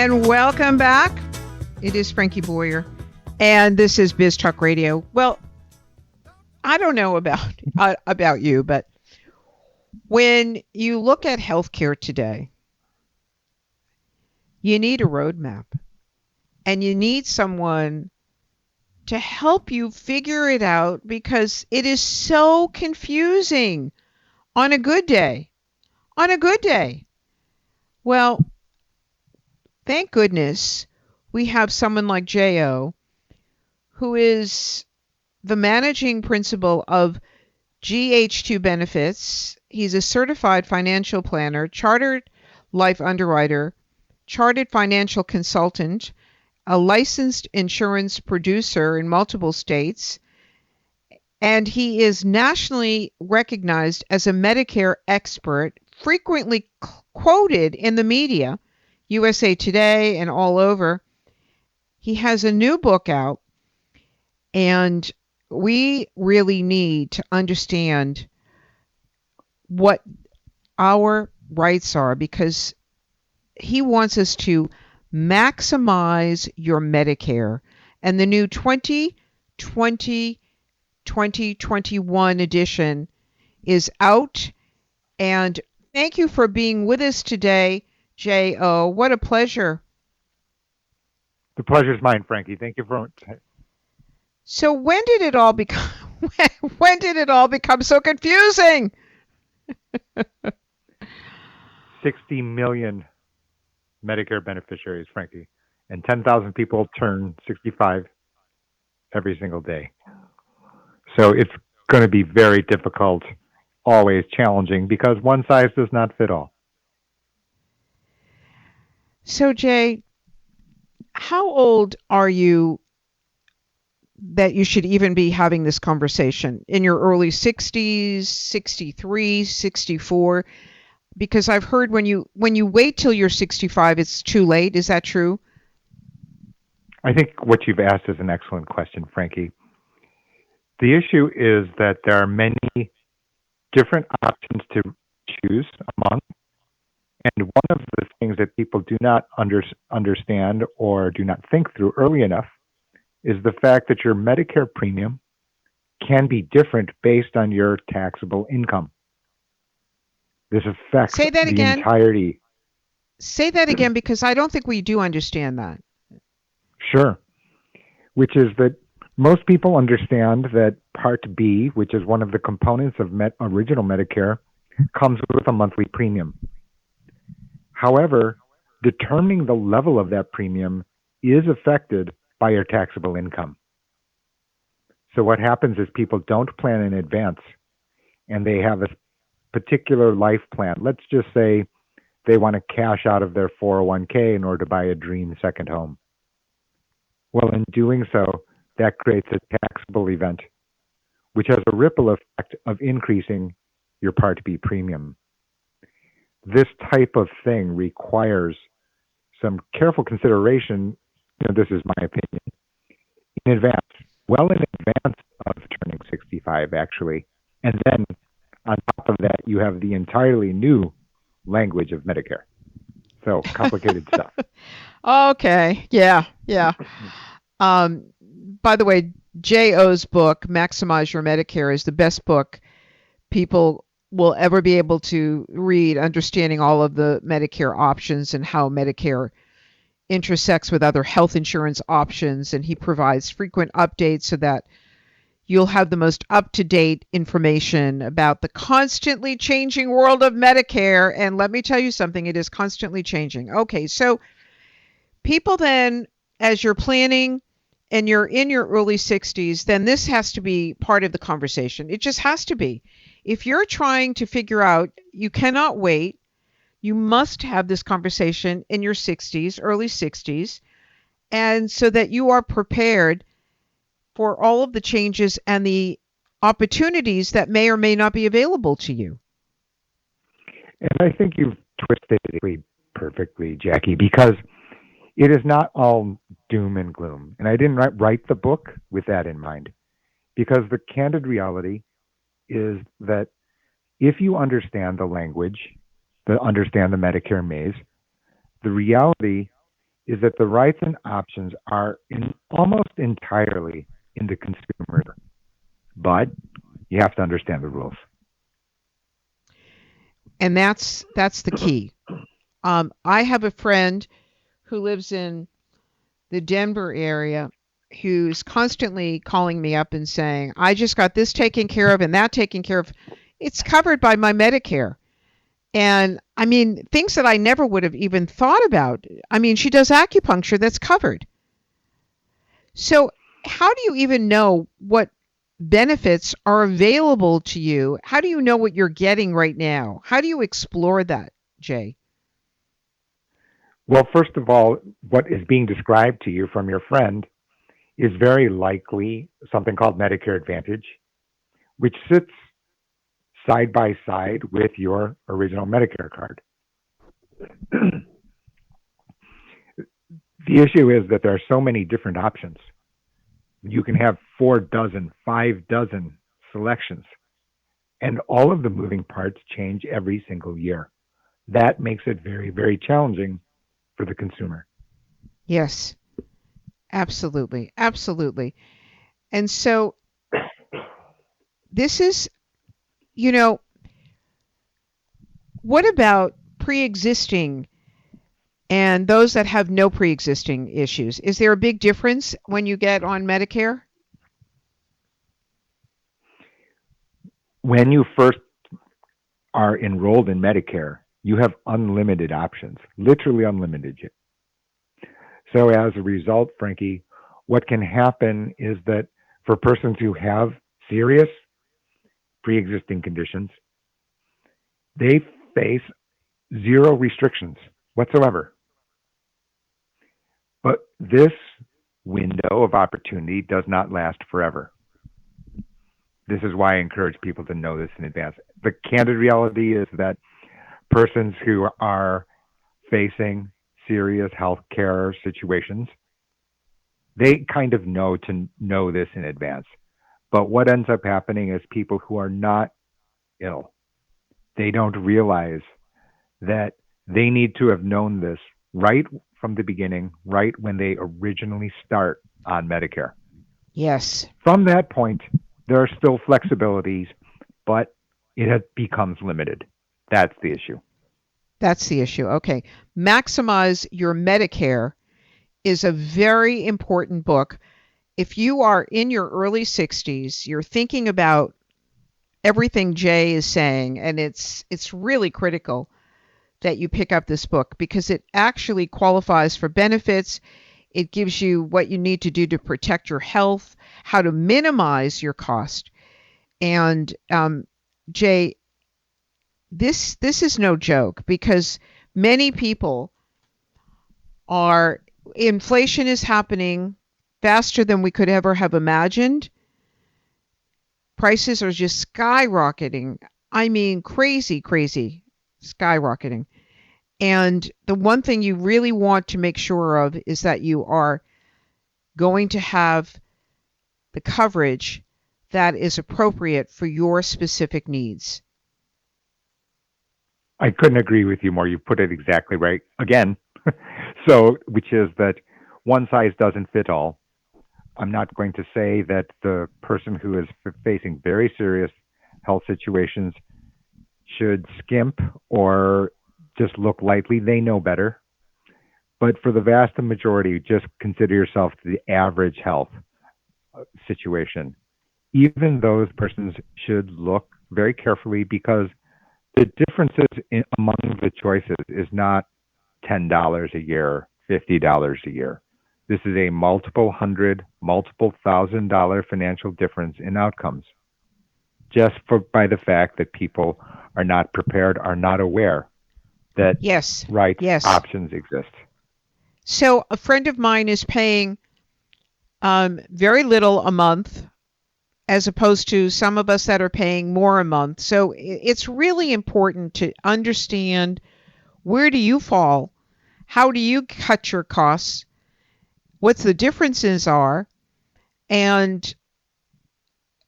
And welcome back. It is Frankie Boyer, and this is Biz Talk Radio. Well, I don't know about you, but when you look at healthcare today, you need a roadmap, and you need someone to help you figure it out because it is so confusing on a good day. On a good day. Well, thank goodness we have someone like J.O. who is the managing principal of GH2 Benefits. He's a certified financial planner, chartered life underwriter, chartered financial consultant, a licensed insurance producer in multiple states, and he is nationally recognized as a Medicare expert, frequently quoted in the media, USA Today and all over. He has a new book out, and we really need to understand what our rights are because he wants us to maximize your Medicare. And the new 2020-2021 edition is out. And thank you for being with us today, J.O. What a pleasure. The pleasure is mine, Frankie. Thank you for. So when did it all become so confusing? 60 million Medicare beneficiaries, Frankie, and 10,000 people turn 65 every single day. So it's going to be very difficult, always challenging, because one size does not fit all. So, Jay, how old are you that you should even be having this conversation? In your early 60s, 63, 64? Because I've heard when you wait till you're 65, it's too late. Is that true? I think what you've asked is an excellent question, Frankie. The issue is that there are many different options to choose among. And one of the things that people do not understand or do not think through early enough is the fact that your Medicare premium can be different based on your taxable income. This affects the entirety. Say that again, because I don't think we do understand that. Sure. Which is that most people understand that Part B, which is one of the components of original Medicare, comes with a monthly premium. However, determining the level of that premium is affected by your taxable income. So what happens is people don't plan in advance, and they have a particular life plan. Let's just say they want to cash out of their 401k in order to buy a dream second home. Well, in doing so, that creates a taxable event, which has a ripple effect of increasing your Part B premium. This type of thing requires some careful consideration. This is my opinion. In advance, well in advance of turning 65, actually. And then on top of that, you have the entirely new language of Medicare. So complicated stuff. Okay. Yeah. By the way, J.O.'s book, Maximize Your Medicare, is the best book people will ever be able to read, understanding all of the Medicare options and how Medicare intersects with other health insurance options. And he provides frequent updates so that you'll have the most up-to-date information about the constantly changing world of Medicare. And let me tell you something, it is constantly changing. Okay, so people then, as you're planning and you're in your early 60s, then this has to be part of the conversation. It just has to be. If you're trying to figure out, you cannot wait, you must have this conversation in your 60s, early 60s, and so that you are prepared for all of the changes and the opportunities that may or may not be available to you. And I think you've twisted it perfectly, Jackie, because it is not all doom and gloom. And I didn't write the book with that in mind, because the candid reality is that if you understand the language, understand the Medicare maze, the reality is that the rights and options are almost entirely in the consumer, but you have to understand the rules. And that's the key. I have a friend who lives in the Denver area who's constantly calling me up and saying, I just got this taken care of and that taken care of. It's covered by my Medicare. And I mean, things that I never would have even thought about. I mean, she does acupuncture, that's covered. So how do you even know what benefits are available to you? How do you know what you're getting right now? How do you explore that, Jay? Well, first of all, what is being described to you from your friend is very likely something called Medicare Advantage, which sits side by side with your original Medicare card. The issue is that there are so many different options. You can have 4 dozen, 5 dozen selections, and all of the moving parts change every single year. That makes it very, very challenging for the consumer. Yes, absolutely. Absolutely. And so this is, you know, what about pre-existing and those that have no pre-existing issues? Is there a big difference when you get on Medicare? When you first are enrolled in Medicare, you have unlimited options, literally unlimited. So as a result, Frankie, what can happen is that for persons who have serious pre-existing conditions, they face zero restrictions whatsoever. But this window of opportunity does not last forever. This is why I encourage people to know this in advance. The candid reality is that persons who are facing serious health care situations, they kind of know to know this in advance. But what ends up happening is people who are not ill, they don't realize that they need to have known this right from the beginning, right when they originally start on Medicare. Yes. From that point, there are still flexibilities, but it becomes limited. That's the issue. That's the issue. Okay. Maximize Your Medicare is a very important book. If you are in your early 60s, you're thinking about everything Jay is saying, and it's really critical that you pick up this book because it actually qualifies for benefits. It gives you what you need to do to protect your health, how to minimize your cost. And Jay, this is no joke because many people inflation is happening faster than we could ever have imagined. Prices are just skyrocketing. I mean, crazy skyrocketing. And the one thing you really want to make sure of is that you are going to have the coverage that is appropriate for your specific needs. I couldn't agree with you more. You put it exactly right. Again, which is that one size doesn't fit all. I'm not going to say that the person who is facing very serious health situations should skimp or just look lightly. They know better. But for the vast majority, just consider yourself the average health situation. Even those persons should look very carefully because the differences among the choices is not $10 a year, $50 a year. This is a multiple hundred, multiple $1,000 financial difference in outcomes, just by the fact that people are not prepared, are not aware that options exist. So a friend of mine is paying very little a month as opposed to some of us that are paying more a month. So it's really important to understand where do you fall, how do you cut your costs, what the differences are, and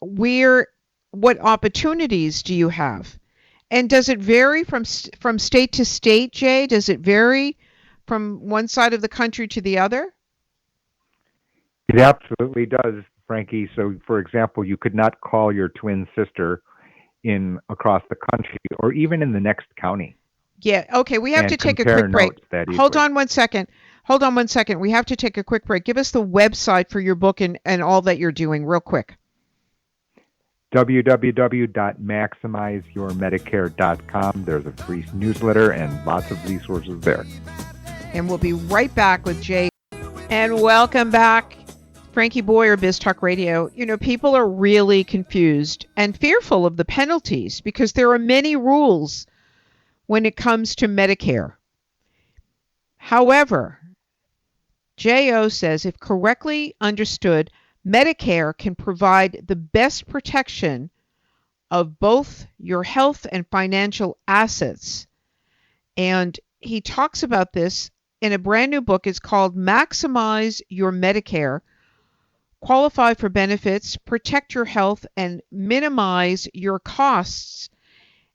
what opportunities do you have? And does it vary from state to state, Jay? Does it vary from one side of the country to the other? It absolutely does, Frankie. So, for example, you could not call your twin sister in across the country or even in the next county Yeah. Okay. We have to and take a compare quick break. notes that Hold easily. on one second. Hold on one second. We have to take a quick break. Give us the website for your book and all that you're doing real quick. www.maximizeyourmedicare.com. There's a free newsletter and lots of resources there. And we'll be right back with Jay. And welcome back, Frankie Boyer, Biz Talk Radio. You know, people are really confused and fearful of the penalties because there are many rules when it comes to Medicare. However, J.O. says if correctly understood, Medicare can provide the best protection of both your health and financial assets. And he talks about this in a brand new book. It's called Maximize Your Medicare. Qualify for benefits, protect your health, and minimize your costs.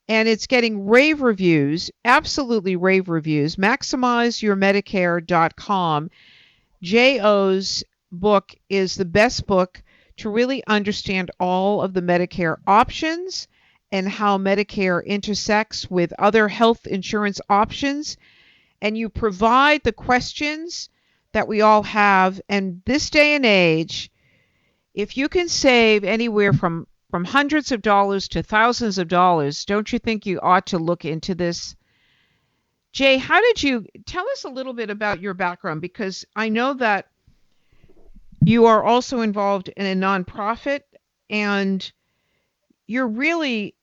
And it's getting rave reviews, absolutely rave reviews. MaximizeYourMedicare.com. J.O.'s book is the best book to really understand all of the Medicare options and how Medicare intersects with other health insurance options. And you provide the questions that we all have. And this day and age, if you can save anywhere from hundreds of dollars to thousands of dollars, don't you think you ought to look into this? Jay, how did you tell us a little bit about your background? Because I know that you are also involved in a nonprofit and you're really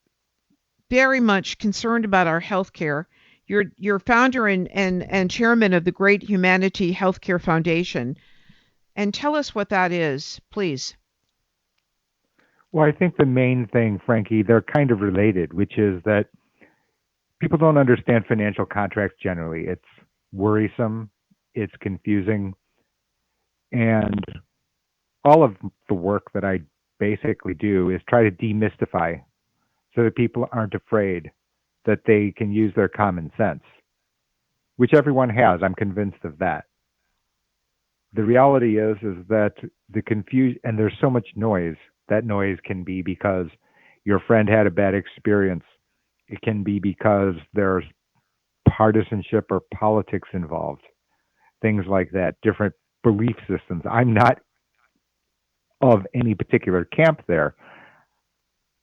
very much concerned about our healthcare. You're founder and chairman of the Great Humanity Healthcare Foundation. And tell us what that is, please. Well, I think the main thing, Frankie, they're kind of related, which is that people don't understand financial contracts generally. It's worrisome, it's confusing, and all of the work that I basically do is try to demystify so that people aren't afraid, that they can use their common sense, which everyone has. I'm convinced of that. The reality is that the confusion, and there's so much noise. That noise can be because your friend had a bad experience. It can be because there's partisanship or politics involved, things like that, different belief systems. I'm not of any particular camp there,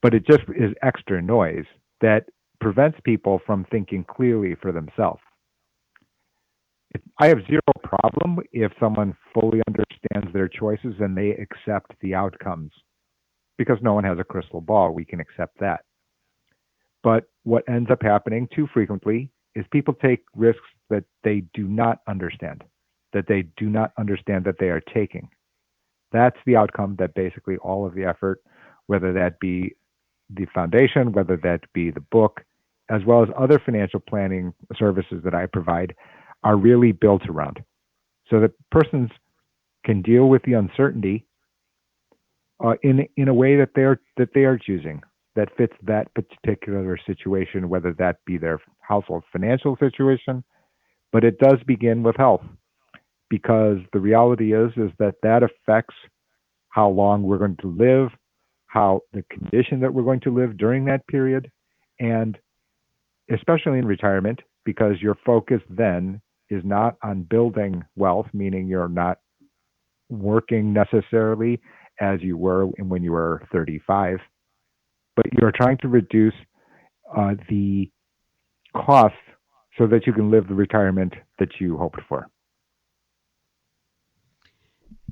but it just is extra noise that prevents people from thinking clearly for themselves. I have zero problem if someone fully understands their choices and they accept the outcomes, because no one has a crystal ball. We can accept that. But what ends up happening too frequently is people take risks that they do not understand, that they are taking. That's the outcome that basically all of the effort, whether that be the foundation, whether that be the book, as well as other financial planning services that I provide, are really built around, so that persons can deal with the uncertainty in a way that they are choosing, that fits that particular situation, whether that be their household financial situation. But it does begin with health, because the reality is that affects how long we're going to live, how the condition that we're going to live during that period, and especially in retirement, because your focus then is not on building wealth, meaning you're not working necessarily as you were when you were 35, but you're trying to reduce the costs so that you can live the retirement that you hoped for.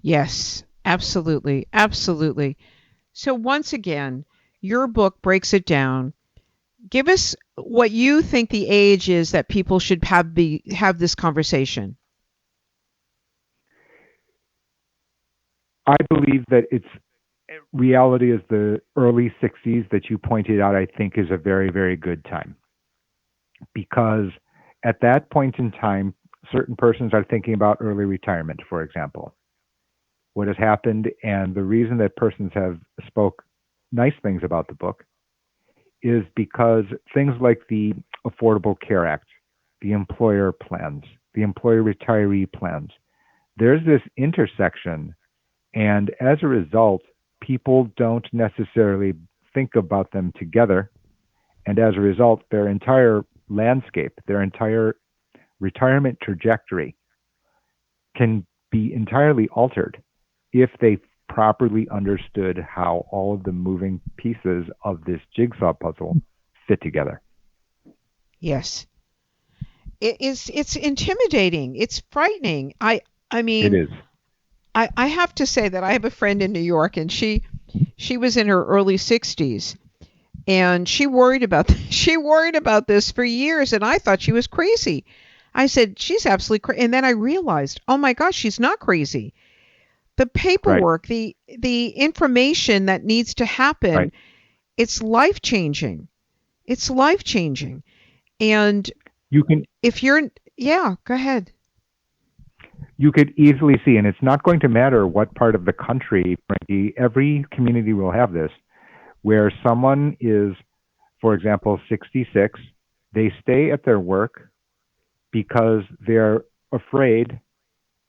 Yes, absolutely. Absolutely. So once again, your book breaks it down. Give us what you think the age is that people should have this conversation. I believe that reality is the early 60s that you pointed out. I think is a very, very good time, because at that point in time, certain persons are thinking about early retirement, for example. What has happened, and the reason that persons have spoke nice things about the book, is because things like the Affordable Care Act, the employer plans, the employer-retiree plans. There's this intersection, and as a result, people don't necessarily think about them together, and as a result, their entire landscape, their entire retirement trajectory can be entirely altered if they properly understood how all of the moving pieces of this jigsaw puzzle fit together. Yes. It's intimidating. It's frightening. I mean, It is. I have to say that I have a friend in New York, and she was in her early 60s, and she worried about this for years, and I thought she was crazy. I said, she's absolutely crazy. And then I realized, oh my gosh, she's not crazy. The paperwork, right. the information that needs to happen, right. It's life-changing. It's life-changing. And you can, if you're, yeah, go ahead. You could easily see, and it's not going to matter what part of the country, Frankie, every community will have this, where someone is, for example, 66, they stay at their work because they're afraid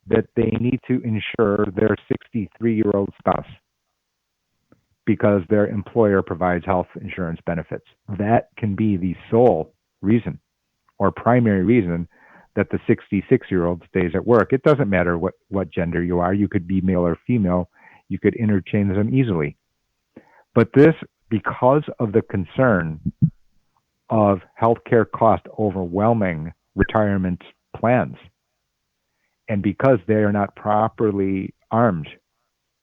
that they need to insure their 63-year-old spouse because their employer provides health insurance benefits. That can be the sole reason or primary reason that the 66-year-old stays at work. It doesn't matter what gender you are. You could be male or female. You could interchange them easily. But this, because of the concern of healthcare cost overwhelming retirement plans, and because they are not properly armed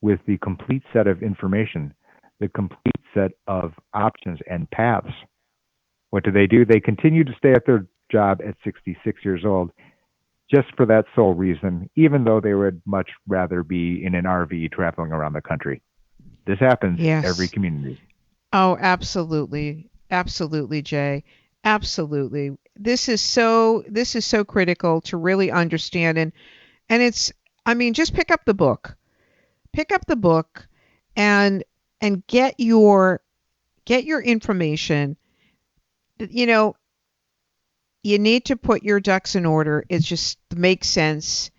with the complete set of information, the complete set of options and paths, what do? They continue to stay at their job at 66 years old just for that sole reason, even though they would much rather be in an RV traveling around the country. This happens in every community. Oh, absolutely. Absolutely, Jay. Absolutely. This is so critical to really understand. And it's, I mean, just pick up the book. Pick up the book and get your information. You know, you need to put your ducks in order. It just makes sense.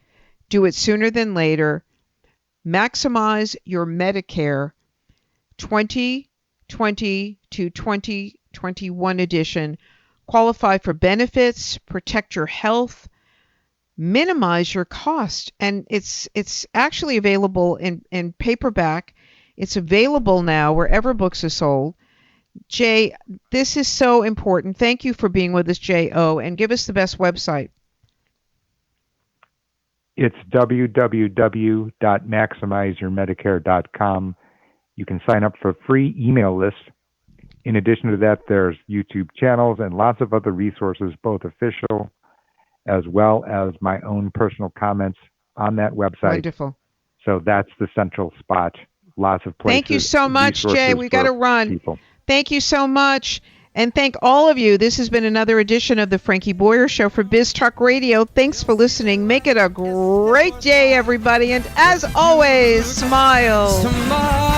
Do it sooner than later. Maximize your Medicare 2020 to 2021 edition. Qualify for benefits, protect your health, minimize your cost. And it's actually available in paperback. It's available now wherever books are sold. Jay, this is so important. Thank you for being with us, J.O., and give us the best website. It's www.maximizeyourmedicare.com. You can sign up for a free email list. In addition to that, there's YouTube channels and lots of other resources, both official as well as my own personal comments on that website. Wonderful. So that's the central spot. Lots of places. Thank you so much, Jay. We got to run. People. Thank you so much. And thank all of you. This has been another edition of the Frankie Boyer Show for Biz Talk Radio. Thanks for listening. Make it a great day, everybody. And as always, smile. Smile.